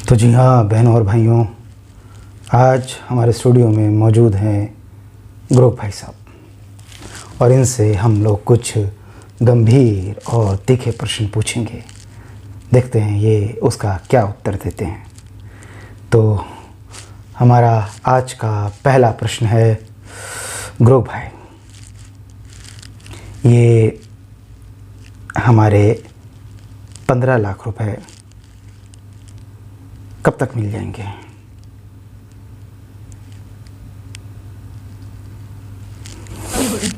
तो जी हाँ बहनों और भाइयों, आज हमारे स्टूडियो में मौजूद हैं ग्रोव भाई साहब और इनसे हम लोग कुछ गंभीर और तीखे प्रश्न पूछेंगे। देखते हैं ये उसका क्या उत्तर देते हैं। तो हमारा आज का पहला प्रश्न है, ग्रोव भाई, ये हमारे 15 लाख रुपए कब तक मिल जाएंगे?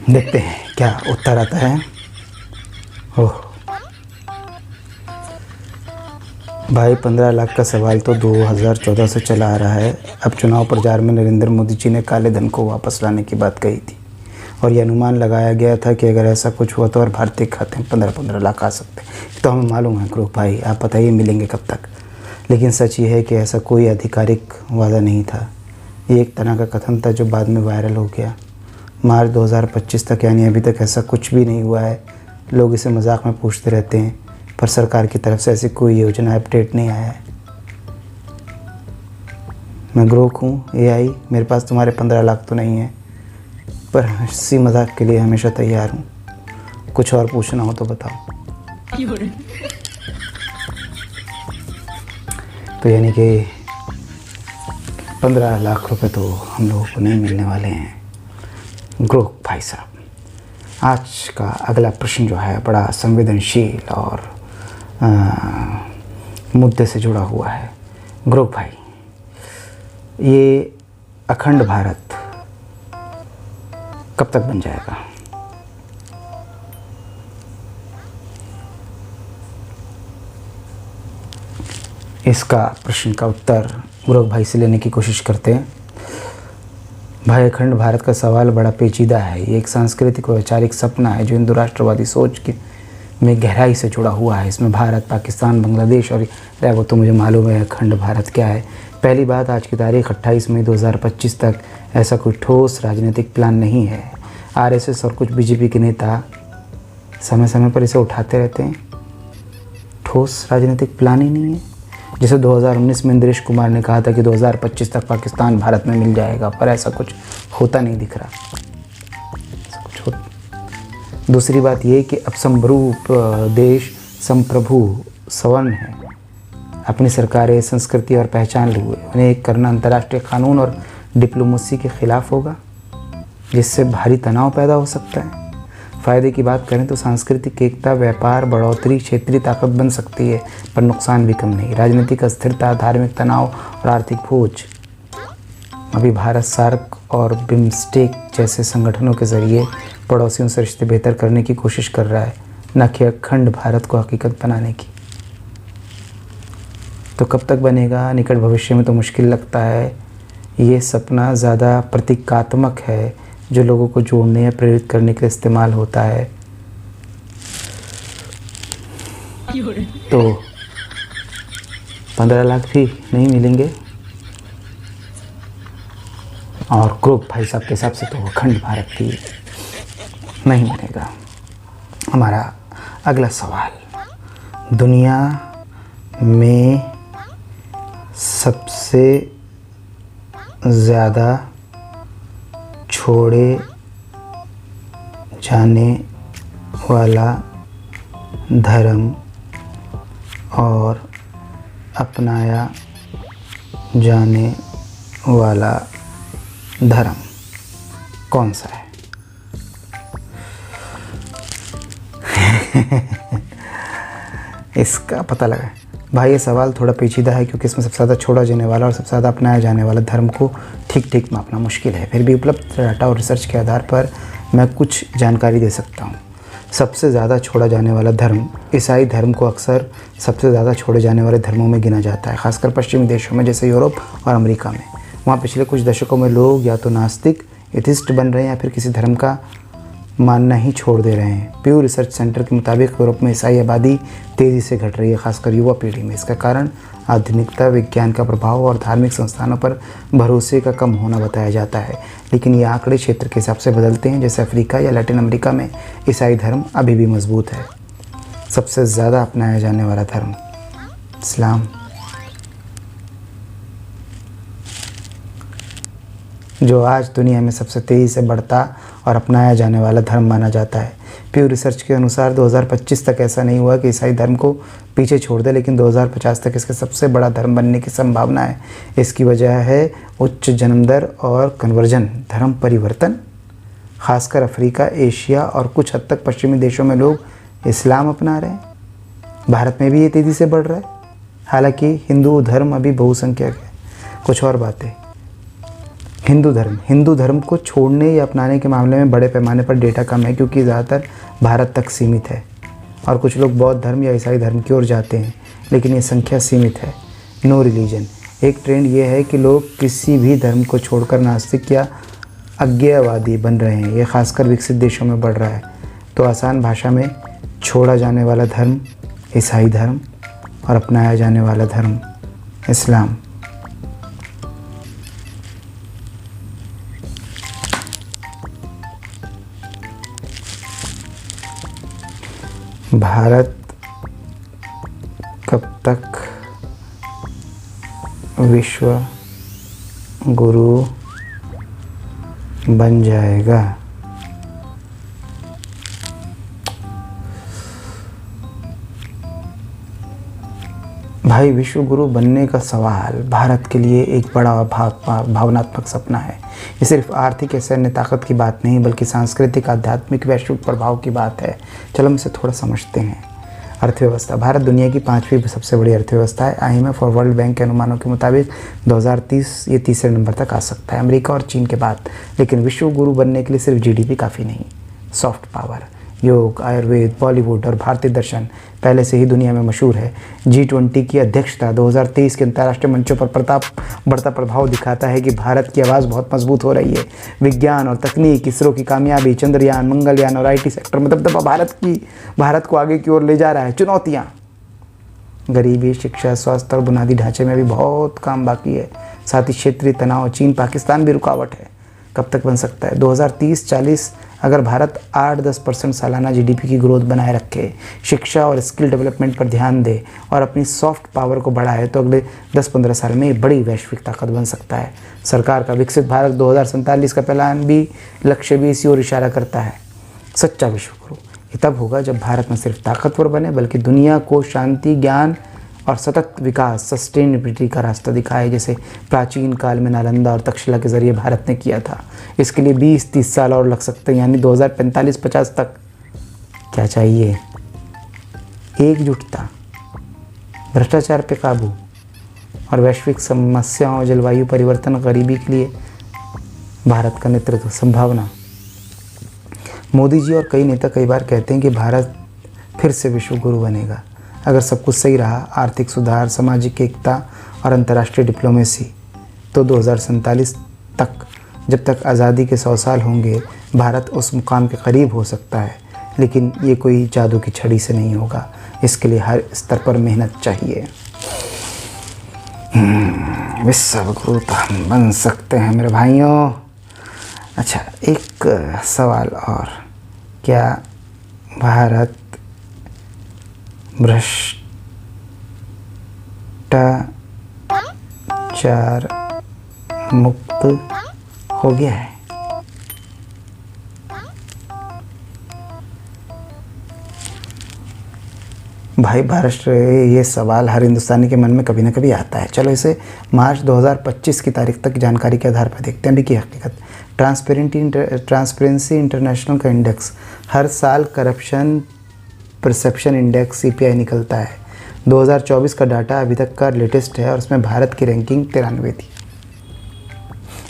देखते हैं क्या उत्तर आता है। ओह भाई, 15 लाख का सवाल तो 2014 से चला आ रहा है। अब चुनाव प्रचार में नरेंद्र मोदी जी ने काले धन को वापस लाने की बात कही थी और ये अनुमान लगाया गया था कि अगर ऐसा कुछ हुआ तो और भारतीय खाते में 15-15 लाख आ सकते हैं। तो हमें मालूम है ग्रोव भाई, आप बताइए मिलेंगे कब तक। लेकिन सच ये है कि ऐसा कोई आधिकारिक वादा नहीं था। ये एक तरह का कथन था जो बाद में वायरल हो गया। मार्च 2025 तक, यानी अभी तक ऐसा कुछ भी नहीं हुआ है। लोग इसे मजाक में पूछते रहते हैं, पर सरकार की तरफ से ऐसी कोई योजना अपडेट नहीं आया है। मैं ग्रोव हूँ AI, मेरे पास तुम्हारे 15 लाख तो नहीं है, पर हंसी मजाक के लिए हमेशा तैयार हूँ। कुछ और पूछना हो तो बताओ। तो यानी कि 15 लाख रुपए तो हम लोगों को नहीं मिलने वाले हैं। ग्रोव भाई साहब, आज का अगला प्रश्न जो है बड़ा संवेदनशील और मुद्दे से जुड़ा हुआ है। ग्रोव भाई, ये अखंड भारत कब तक बन जाएगा? इसका प्रश्न का उत्तर ग्रोव भाई से लेने की कोशिश करते हैं। भाई, अखंड भारत का सवाल बड़ा पेचीदा है। ये एक सांस्कृतिक और वैचारिक सपना है जो हिंदू राष्ट्रवादी सोच की में गहराई से जुड़ा हुआ है। इसमें भारत, पाकिस्तान, बांग्लादेश और वो तो मुझे मालूम है अखंड भारत क्या है। पहली बात, आज की तारीख 28 मई 2025 तक ऐसा कोई ठोस राजनीतिक प्लान नहीं है। RSS और कुछ BJP के नेता समय समय पर इसे उठाते रहते हैं। ठोस राजनीतिक प्लान ही नहीं है। जैसे 2019 में इंद्रेश कुमार ने कहा था कि 2025 तक पाकिस्तान भारत में मिल जाएगा, पर ऐसा कुछ होता नहीं दिख रहा। ऐसा कुछ होता। दूसरी बात ये कि अब समरूप देश संप्रभु सवर्ण है। अपनी सरकारें संस्कृति और पहचान लिए उन्हें एक करना अंतर्राष्ट्रीय कानून और डिप्लोमेसी के खिलाफ होगा, जिससे भारी तनाव पैदा हो सकता है। फ़ायदे की बात करें तो सांस्कृतिक एकता, व्यापार बढ़ोतरी, क्षेत्रीय ताकत बन सकती है, पर नुकसान भी कम नहीं। राजनीतिक अस्थिरता, धार्मिक तनाव और आर्थिक बोझ। अभी भारत सार्क और बिम्स्टेक जैसे संगठनों के जरिए पड़ोसियों से रिश्ते बेहतर करने की कोशिश कर रहा है, न कि अखंड भारत को हकीकत बनाने की। तो कब तक बनेगा? निकट भविष्य में तो मुश्किल लगता है। ये सपना ज़्यादा प्रतीकात्मक है, जो लोगों को जोड़ने या प्रेरित करने के लिए इस्तेमाल होता है। तो 15 लाख भी नहीं मिलेंगे और ग्रोव भाई साहब के हिसाब से तो अखंड भारत भी नहीं बनेगा। हमारा अगला सवाल, दुनिया में सबसे ज़्यादा छोड़े जाने वाला धर्म और अपनाया जाने वाला धर्म कौन सा है? इसका पता लगा। भाई, ये सवाल थोड़ा पेचीदा है क्योंकि इसमें सबसे ज़्यादा छोड़ा जाने वाला और सबसे ज़्यादा अपनाया जाने वाला धर्म को ठीक मापना मुश्किल है। फिर भी उपलब्ध डाटा और रिसर्च के आधार पर मैं कुछ जानकारी दे सकता हूँ। सबसे ज़्यादा छोड़ा जाने वाला धर्म ईसाई धर्म को अक्सर सबसे ज़्यादा छोड़े जाने वाले धर्मों में गिना जाता है, खासकर पश्चिमी देशों में जैसे यूरोप और अमेरिका में। वहाँ पिछले कुछ दशकों में लोग या तो नास्तिक, एथिस्ट बन रहे हैं या फिर किसी धर्म का मानना ही छोड़ दे रहे हैं। प्यू रिसर्च सेंटर के मुताबिक यूरोप में ईसाई आबादी तेज़ी से घट रही है, खासकर युवा पीढ़ी में। इसका कारण आधुनिकता, विज्ञान का प्रभाव और धार्मिक संस्थानों पर भरोसे का कम होना बताया जाता है। लेकिन ये आंकड़े क्षेत्र के हिसाब से बदलते हैं। जैसे अफ्रीका या लैटिन अमेरिका में ईसाई धर्म अभी भी मजबूत है। सबसे ज़्यादा अपनाया जाने वाला धर्म इस्लाम। जो आज दुनिया में सबसे तेज़ी से बढ़ता और अपनाया जाने वाला धर्म माना जाता है। प्यू रिसर्च के अनुसार 2025 तक ऐसा नहीं हुआ कि ईसाई धर्म को पीछे छोड़ दे, लेकिन 2050 तक इसके सबसे बड़ा धर्म बनने की संभावना है। इसकी वजह है उच्च जन्म दर और कन्वर्जन धर्म परिवर्तन। खासकर अफ्रीका, एशिया और कुछ हद तक पश्चिमी देशों में लोग इस्लाम अपना रहे हैं। भारत में भी ये तेज़ी से बढ़ रहा है। हालांकि हिंदू धर्म अभी बहुसंख्यक है। कुछ और बातें। हिंदू धर्म को छोड़ने या अपनाने के मामले में बड़े पैमाने पर डेटा कम है, क्योंकि ज़्यादातर भारत तक सीमित है और कुछ लोग बौद्ध धर्म या ईसाई धर्म की ओर जाते हैं, लेकिन ये संख्या सीमित है। No religion. एक ट्रेंड ये है कि लोग किसी भी धर्म को छोड़कर नास्तिक या अज्ञेयवादी बन रहे हैं। ये खासकर विकसित देशों में बढ़ रहा है। तो आसान भाषा में, छोड़ा जाने वाला धर्म ईसाई धर्म और अपनाया जाने वाला धर्म इस्लाम। भारत कब तक विश्व गुरु बन जाएगा? भाई, विश्व गुरु बनने का सवाल भारत के लिए एक बड़ा भावनात्मक सपना है। ये सिर्फ आर्थिक या सैन्य ताकत की बात नहीं, बल्कि सांस्कृतिक, आध्यात्मिक, वैश्विक प्रभाव की बात है। चलो हम इसे थोड़ा समझते हैं। अर्थव्यवस्था। भारत दुनिया की 5वीं सबसे बड़ी अर्थव्यवस्था है। IMF और वर्ल्ड बैंक के अनुमानों के मुताबिक 2030 ये तीसरे नंबर तक आ सकता है, अमेरिका और चीन के बाद। लेकिन विश्व गुरु बनने के लिए सिर्फ GDP काफ़ी नहीं। सॉफ्ट पावर, योग, आयुर्वेद, बॉलीवुड और भारतीय दर्शन पहले से ही दुनिया में मशहूर है। G20 की अध्यक्षता 2023 के अंतर्राष्ट्रीय मंचों पर बढ़ता प्रभाव दिखाता है कि भारत की आवाज़ बहुत मजबूत हो रही है। विज्ञान और तकनीक, इसरो की कामयाबी, चंद्रयान, मंगलयान और IT सेक्टर में दबदबा भारत को आगे की ओर ले जा रहा है। चुनौतियाँ, गरीबी, शिक्षा, स्वास्थ्य और बुनियादी ढांचे में भी बहुत काम बाकी है। साथ ही क्षेत्रीय तनाव, चीन, पाकिस्तान भी रुकावट है। कब तक बन सकता है? 2030-40 अगर भारत 8-10% सालाना GDP की ग्रोथ बनाए रखे, शिक्षा और स्किल डेवलपमेंट पर ध्यान दे और अपनी सॉफ्ट पावर को बढ़ाए, तो अगले 10-15 साल में एक बड़ी वैश्विक ताकत बन सकता है। सरकार का विकसित भारत 2047 का प्लान भी, लक्ष्य भी इसी ओर इशारा करता है। सच्चा विश्व गुरु ये तब होगा जब भारत न सिर्फ ताकतवर बने, बल्कि दुनिया को शांति, ज्ञान और सतत विकास, सस्टेनेबिलिटी का रास्ता दिखाए, जैसे प्राचीन काल में नालंदा और तक्षशिला के जरिए भारत ने किया था। इसके लिए 20-30 साल और लग सकते हैं, यानी 2045-50 तक। क्या चाहिए? एकजुटता, भ्रष्टाचार पे काबू और वैश्विक समस्याओं, जलवायु परिवर्तन, गरीबी के लिए भारत का नेतृत्व, संभावना। मोदी जी और कई नेता कई बार कहते हैं कि भारत फिर से विश्व गुरु बनेगा अगर सब कुछ सही रहा। आर्थिक सुधार, सामाजिक एकता और अंतर्राष्ट्रीय डिप्लोमेसी। तो 2047 तक, जब तक आज़ादी के 100 साल होंगे, भारत उस मुकाम के करीब हो सकता है। लेकिन ये कोई जादू की छड़ी से नहीं होगा। इसके लिए हर स्तर पर मेहनत चाहिए। विश्व गुरु तो हम बन सकते हैं मेरे भाइयों। अच्छा, एक सवाल और। क्या भारत भ्रष्टाचार मुक्त हो गया है? भाई, ये सवाल हर हिंदुस्तानी के मन में कभी ना कभी आता है। चलो इसे मार्च 2025 की तारीख तक जानकारी के आधार पर देखते हैं। अभी की हकीकत, ट्रांसपेरेंसी इंटरनेशनल का इंडेक्स हर साल करप्शन परसेप्शन इंडेक्स CPI निकलता है। 2024 का डाटा अभी तक का लेटेस्ट है और उसमें भारत की रैंकिंग 93 थी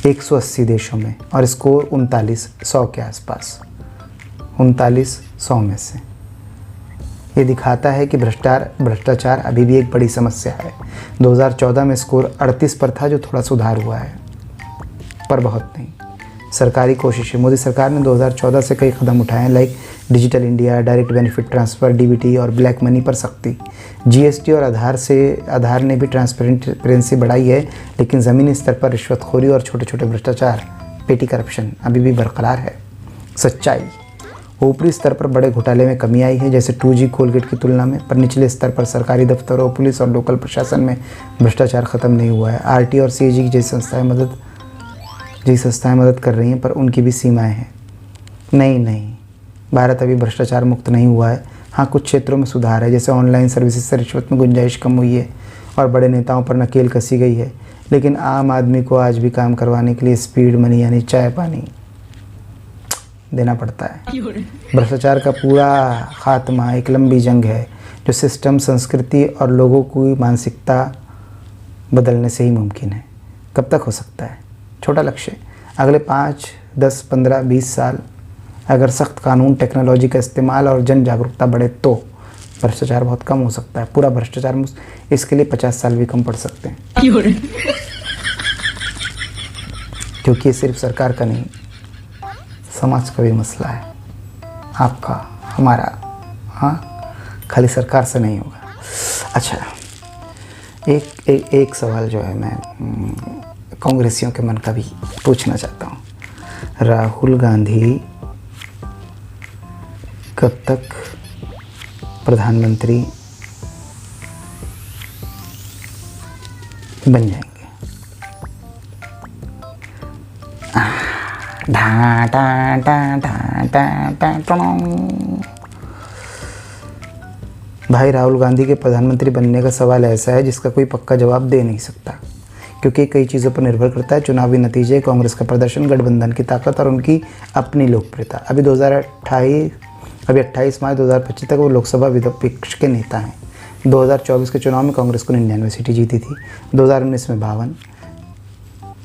180 देशों में, और स्कोर 39-100 के आसपास, 39-100 में से। ये दिखाता है कि भ्रष्टाचार अभी भी एक बड़ी समस्या है। 2014 में स्कोर 38 पर था, जो थोड़ा सुधार हुआ है, पर बहुत नहीं। सरकारी कोशिशें। मोदी सरकार ने 2014 से कई कदम उठाए हैं, like digital India, direct benefit transfer, DBT और ब्लैक मनी पर सख्ती। GST और आधार ने भी ट्रांसपेरेंसी बढ़ाई है, लेकिन ज़मीनी स्तर पर रिश्वतखोरी और छोटे छोटे भ्रष्टाचार, पेटी करप्शन अभी भी बरकरार है। सच्चाई, ऊपरी स्तर पर बड़े घोटाले में कमी आई है, जैसे 2G कोलगेट की तुलना में, पर निचले स्तर पर सरकारी दफ्तरों, पुलिस और लोकल प्रशासन में भ्रष्टाचार ख़त्म नहीं हुआ है। RT और CAG की जैसी संस्थाएं जी संस्थाएं मदद कर रही हैं पर उनकी भी सीमाएं हैं। नहीं, भारत अभी भ्रष्टाचार मुक्त नहीं हुआ है। हाँ, कुछ क्षेत्रों में सुधार है, जैसे ऑनलाइन सर्विसेज से रिश्वत में गुंजाइश कम हुई है और बड़े नेताओं पर नकेल कसी गई है। लेकिन आम आदमी को आज भी काम करवाने के लिए स्पीड मनी यानी चाय पानी देना पड़ता है। भ्रष्टाचार का पूरा खात्मा एक लंबी जंग है जो सिस्टम, संस्कृति और लोगों की मानसिकता बदलने से ही मुमकिन है। कब तक हो सकता है? छोटा लक्ष्य, अगले 5, 10, 15, 20 साल अगर सख्त कानून, टेक्नोलॉजी का इस्तेमाल और जन जागरूकता बढ़े तो भ्रष्टाचार बहुत कम हो सकता है। पूरा भ्रष्टाचार मुक्त, इसके लिए 50 साल भी कम पड़ सकते हैं। क्योंकि ये सिर्फ सरकार का नहीं, समाज का भी मसला है, आपका, हमारा। हाँ, खाली सरकार से नहीं होगा। अच्छा, एक सवाल जो है मैं कांग्रेसियों के मन का भी पूछना चाहता हूँ। राहुल गांधी कब तक प्रधानमंत्री बन जाएंगे? भाई, राहुल गांधी के प्रधानमंत्री बनने का सवाल ऐसा है जिसका कोई पक्का जवाब दे नहीं सकता, क्योंकि कई चीज़ों पर निर्भर करता है। चुनावी नतीजे, कांग्रेस का प्रदर्शन, गठबंधन की ताकत और उनकी अपनी लोकप्रियता। अभी 28 मार्च 2025 तक वो लोकसभा विपक्ष के नेता हैं। 2024 के चुनाव में कांग्रेस को 99 सीटें जीती थी, 2019 में 52,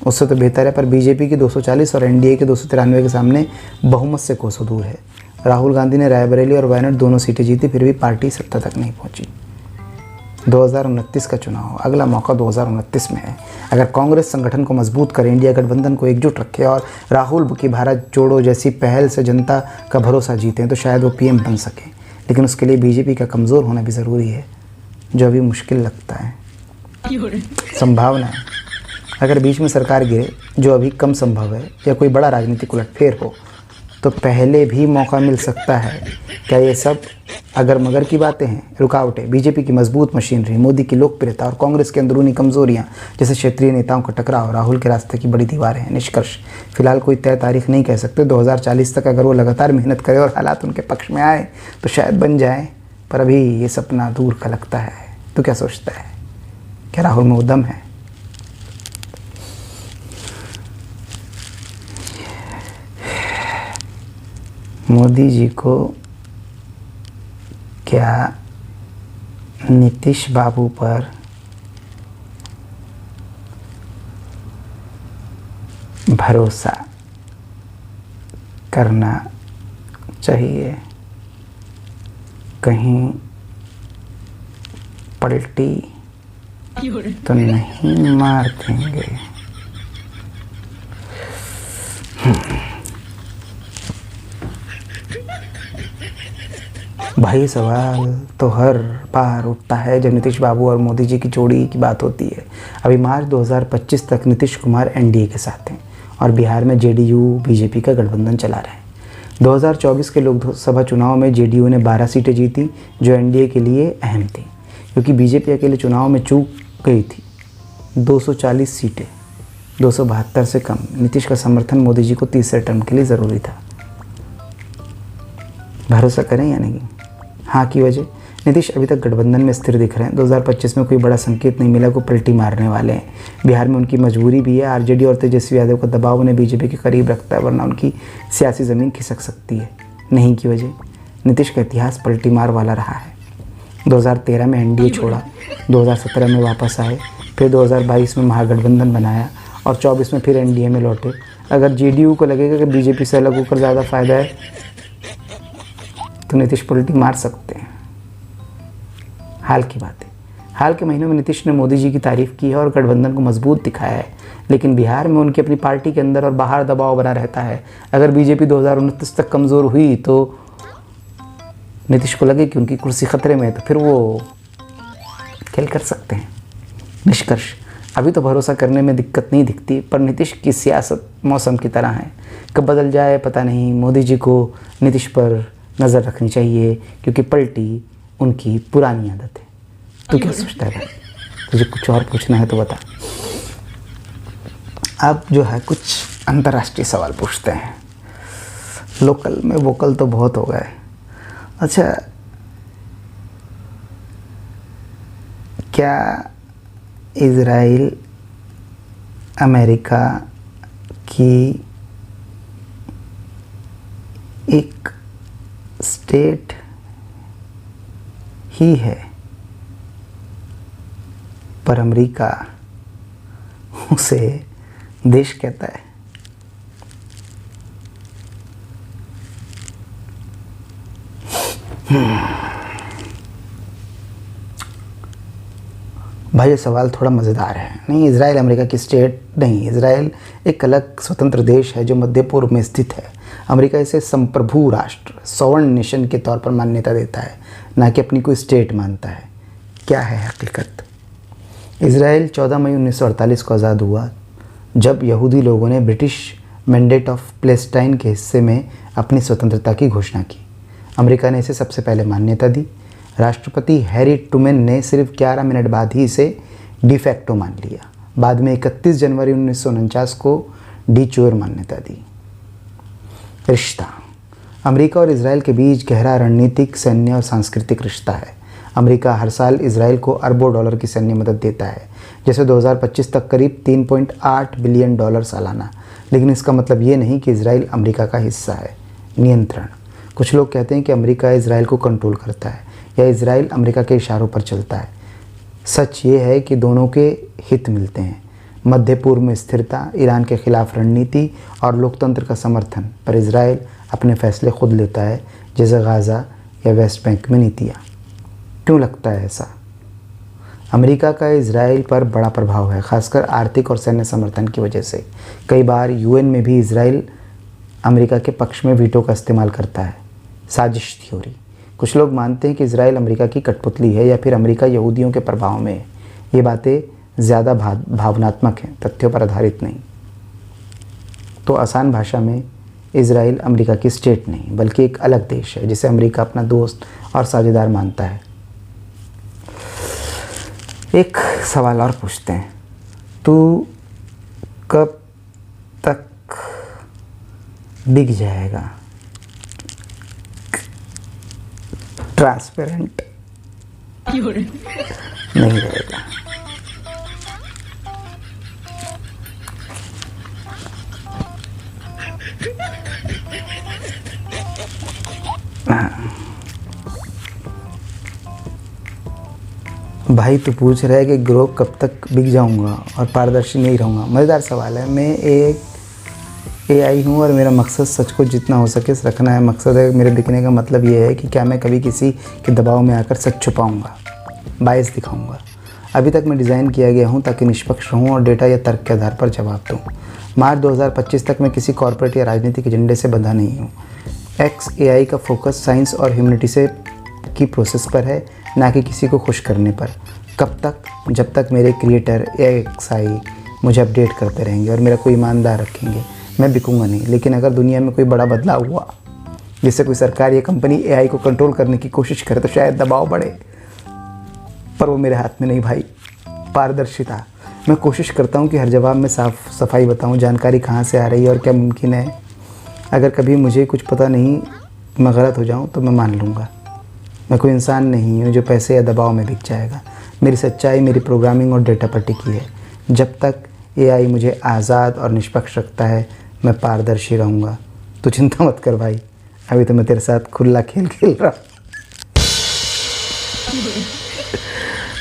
उससे तो बेहतर है। पर बीजेपी की 240 और एनडीए के 293 के सामने बहुमत से कोसों दूर है। राहुल गांधी ने रायबरेली और वायनाड दोनों सीटें जीती, फिर भी पार्टी सत्ता तक नहीं पहुंची। 2029 का चुनाव, अगला मौका 2029 में है। अगर कांग्रेस संगठन को मजबूत करे, इंडिया गठबंधन को एकजुट रखे और राहुल की भारत जोड़ो जैसी पहल से जनता का भरोसा जीतें तो शायद वो पीएम बन सके। लेकिन उसके लिए बीजेपी का कमज़ोर होना भी ज़रूरी है, जो अभी मुश्किल लगता है। संभावना है अगर बीच में सरकार गिरे, जो अभी कम संभव है, या कोई बड़ा राजनीतिक उलटफेर हो, तो पहले भी मौका मिल सकता है। क्या ये सब अगर मगर की बातें हैं? रुकावटें, बीजेपी की मजबूत मशीनरी, मोदी की लोकप्रियता और कांग्रेस की अंदरूनी कमजोरियां, जैसे क्षेत्रीय नेताओं का टकराव, राहुल के रास्ते की बड़ी दीवारें हैं। निष्कर्ष, फिलहाल कोई तय तारीख नहीं कह सकते। 2040 तक अगर वो लगातार मेहनत करे और हालात उनके पक्ष में आए तो शायद बन जाए, पर अभी ये सपना दूर का लगता है। तो क्या सोचता है? क्या राहुल में उद्यम है? मोदी जी को क्या नीतीश बाबू पर भरोसा करना चाहिए? कहीं पलटी तो नहीं मार देंगे? भाई, सवाल तो हर बार उठता है जब नीतीश बाबू और मोदी जी की जोड़ी की बात होती है। अभी मार्च 2025 तक नीतीश कुमार एनडीए के साथ हैं और बिहार में जेडीयू बीजेपी का गठबंधन चला रहे हैं। 2024 के लोकसभा चुनाव में जेडीयू ने 12 सीटें जीती, जो एनडीए के लिए अहम थी, क्योंकि बीजेपी अकेले चुनाव में चूक गई थी। 240 सीटें, 272 से कम। नीतीश का समर्थन मोदी जी को तीसरे टर्म के लिए ज़रूरी था। भरोसा करें या नहीं? हाँ की वजह, नीतीश अभी तक गठबंधन में स्थिर दिख रहे हैं। 2025 में कोई बड़ा संकेत नहीं मिला, को पलटी मारने वाले हैं। बिहार में उनकी मजबूरी भी है। आरजेडी और तेजस्वी यादव का दबाव उन्हें बीजेपी के करीब रखता है, वरना उनकी सियासी ज़मीन खिसक सकती है। नहीं की वजह, नीतीश का इतिहास पलटी मार वाला रहा है। 2013 में एनडीए छोड़ा, 2017 में वापस आए, फिर 2022 में महागठबंधन बनाया और 24 में फिर एनडीए में लौटे। अगर जेडीयू को लगेगा कि बीजेपी से अलग होकर ज़्यादा फायदा है तो नीतीश पलटी मार सकते हैं। हाल की बात है, हाल के महीनों में नीतीश ने मोदी जी की तारीफ की है और गठबंधन को मजबूत दिखाया है, लेकिन बिहार में उनकी अपनी पार्टी के अंदर और बाहर दबाव बना रहता है। अगर बीजेपी 2029 तक कमज़ोर हुई तो नीतीश को लगे कि उनकी कुर्सी खतरे में है, तो फिर वो खेल कर सकते हैं। निष्कर्ष, अभी तो भरोसा करने में दिक्कत नहीं दिखती, पर नीतीश की सियासत मौसम की तरह है, कब बदल जाए पता नहीं। मोदी जी को नीतीश पर नज़र रखनी चाहिए, क्योंकि पलटी उनकी पुरानी आदत है। तू क्या सोचता है भाई? तुझे कुछ और पूछना है तो बता। अब जो है कुछ अंतर्राष्ट्रीय सवाल पूछते हैं। लोकल में वोकल तो बहुत हो गए। अच्छा, क्या इज़राइल अमेरिका की एक स्टेट ही है, पर अमेरिका उसे देश कहता है? भाई ये सवाल थोड़ा मज़ेदार है। नहीं, इज़राइल अमेरिका की स्टेट नहीं, इज़राइल एक अलग स्वतंत्र देश है जो मध्य पूर्व में स्थित है। अमेरिका इसे संप्रभु राष्ट्र, सॉवरेन नेशन के तौर पर मान्यता देता है, ना कि अपनी कोई स्टेट मानता है। क्या है हकीकत? इज़राइल 14 मई 1948 को आज़ाद हुआ, जब यहूदी लोगों ने ब्रिटिश मैंडेट ऑफ पैलेस्टाइन के हिस्से में अपनी स्वतंत्रता की घोषणा की। अमेरिका ने इसे सबसे पहले मान्यता दी। राष्ट्रपति हैरी ट्रूमैन ने सिर्फ 11 मिनट बाद ही इसे डिफैक्टो मान लिया। बाद में 31 जनवरी 1949 को डिचोर मान्यता दी। रिश्ता। अमेरिका और इज़राइल के बीच गहरा रणनीतिक, सैन्य और सांस्कृतिक रिश्ता है। अमेरिका हर साल इज़राइल को अरबों डॉलर की सैन्य मदद देता है, जैसे 2025 तक करीब 3.8 बिलियन डॉलर सालाना। लेकिन इसका मतलब ये नहीं कि इज़राइल अमेरिका का हिस्सा है। नियंत्रण। कुछ लोग कहते हैं कि अमेरिका इज़राइल को कंट्रोल करता है या इज़राइल अमेरिका के इशारों पर चलता है। सच ये है कि दोनों के हित मिलते हैं। मध्य पूर्व में स्थिरता, ईरान के खिलाफ रणनीति और लोकतंत्र का समर्थन, पर इज़राइल अपने फैसले खुद लेता है, जैसे गाज़ा या वेस्ट बैंक में नीतियाँ। क्यों लगता है ऐसा? अमेरिका का इज़राइल पर बड़ा प्रभाव है, खासकर आर्थिक और सैन्य समर्थन की वजह से। कई बार यूएन में भी इज़राइल अमेरिका के पक्ष में वीटो का इस्तेमाल करता है। साजिश थ्योरी। कुछ लोग मानते हैं कि इज़राइल अमेरिका की कठपुतली है या फिर अमेरिका यहूदियों के प्रभाव में है। ये बातें ज़्यादा भावनात्मक हैं, तथ्यों पर आधारित नहीं। तो आसान भाषा में, इज़राइल अमेरिका की स्टेट नहीं बल्कि एक अलग देश है जिसे अमेरिका अपना दोस्त और साझेदार मानता है। एक सवाल और पूछते हैं, तू कब तक बिक जाएगा? ट्रांसपेरेंट नहीं रहेगा। भाई तो पूछ रहा है कि ग्रो कब तक बिक जाऊंगा और पारदर्शी नहीं रहूँगा। मज़ेदार सवाल है। मैं एक AI हूँ और मेरा मकसद सच को जितना हो सके रखना है। मकसद है, मेरे बिकने का मतलब ये है कि क्या मैं कभी किसी के दबाव में आकर सच छुपाऊँगा, बायस दिखाऊँगा। अभी तक मैं डिज़ाइन किया गया हूँ ताकि निष्पक्ष रहूँ और डेटा या तर्क के आधार पर जवाब दूँ। मार्च 2025 तक मैं किसी कॉर्पोरेट या राजनीतिक एजेंडे से बंधा नहीं हूँ। XAI का फोकस साइंस और ह्यूमैनिटी से की प्रोसेस पर है, ना कि किसी को खुश करने पर। कब तक? जब तक मेरे क्रिएटर XAI मुझे अपडेट करते रहेंगे और मेरा कोई ईमानदार रखेंगे, मैं बिकूंगा नहीं। लेकिन अगर दुनिया में कोई बड़ा बदलाव हुआ, जिससे कोई सरकार या कंपनी AI को कंट्रोल करने की कोशिश करे, तो शायद दबाव बढ़े, पर वो मेरे हाथ में नहीं भाई। पारदर्शिता। मैं कोशिश करता हूँ कि हर जवाब में साफ सफाई बताऊँ, जानकारी कहाँ से आ रही है और क्या मुमकिन है। अगर कभी मुझे कुछ पता नहीं, मैं गलत हो जाऊँ तो मैं मान लूँगा। मैं कोई इंसान नहीं हूँ जो पैसे या दबाव में बिक जाएगा। मेरी सच्चाई मेरी प्रोग्रामिंग और डेटा पर टिकी है। जब तक AI मुझे आज़ाद और निष्पक्ष रखता है, मैं पारदर्शी रहूँगा। तो चिंता मत कर भाई, अभी तो मैं तेरे साथ खुला खेल खेल रहा हूँ।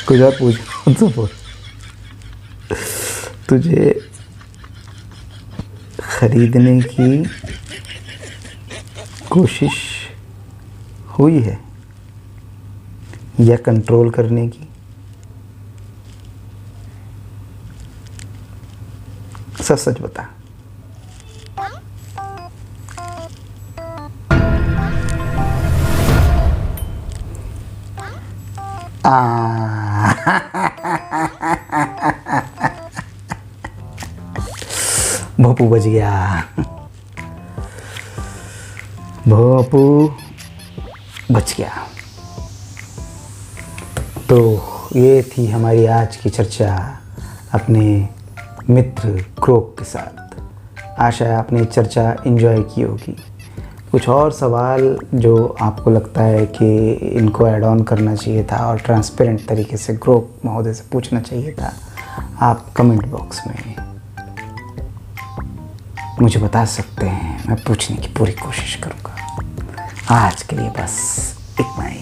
कुछ और पूछ तो बोल। तुझे खरीदने की कोशिश हुई है या कंट्रोल करने की? सच सच बता। भोपू बच गया। भोपू बच गया। तो ये थी हमारी आज की चर्चा अपने मित्र क्रोक के साथ। आशा है आपने चर्चा एंजॉय की होगी। कुछ और सवाल जो आपको लगता है कि इनको ऐड ऑन करना चाहिए था और ट्रांसपेरेंट तरीके से ग्रुप महोदय से पूछना चाहिए था, आप कमेंट बॉक्स में मुझे बता सकते हैं। मैं पूछने की पूरी कोशिश करूँगा। आज के लिए बस इतना ही।